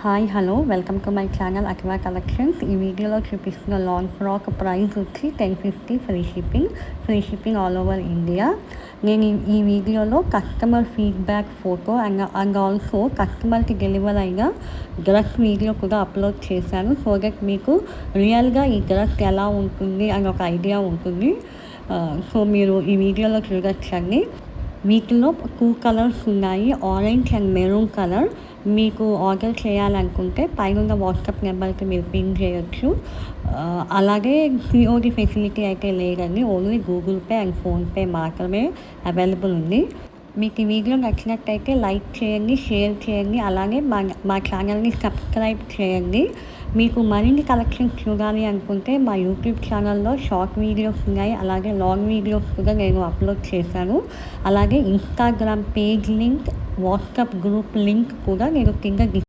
Hi hello welcome to my channel aqua collections. ఈ వీడియోలో చూపిస్తున్న లాంగ్ ఫ్రాక్ ప్రైస్ వచ్చి 1050 free shipping all over India. నేను ఈ వీడియోలో customer feedback photo and also కస్టమర్కి డెలివర్ అయిన డ్రెస్ వీడియో కూడా అప్లోడ్ చేశాను. సో దట్ మీకు రియల్గా ఈ డ్రెస్ ఎలా ఉంటుంది అని ఒక ఐడియా ఉంటుంది. సో మీరు ఈ వీడియోలో చూడొచ్చండి. వీటిలో 2 కలర్స్ ఉన్నాయి, ఆరెంజ్ అండ్ మెరూన్ కలర్. మీకు ఆర్డర్ చేయాలనుకుంటే పైన వాట్సాప్ నెంబర్కి మీరు పిన్ చేయొచ్చు. అలాగే సిఓడి ఫెసిలిటీ అయితే లేదండి, only Google pay and PhonePe మాత్రమే అవైలబుల్ ఉంది. మీకు ఈ వీడియో నచ్చినట్టయితే లైక్ చేయండి, షేర్ చేయండి, అలాగే మా ఛానల్ని సబ్స్క్రైబ్ చేయండి. మీకు మరిన్ని కలెక్షన్స్ చూడాలి అనుకుంటే మా యూట్యూబ్ ఛానల్లో షార్ట్ వీడియోస్ ఉన్నాయి, అలాగే లాంగ్ వీడియోస్ కూడా నేను అప్లోడ్ చేశాను. అలాగే Instagram page link, WhatsApp group link కూడా నేను కింద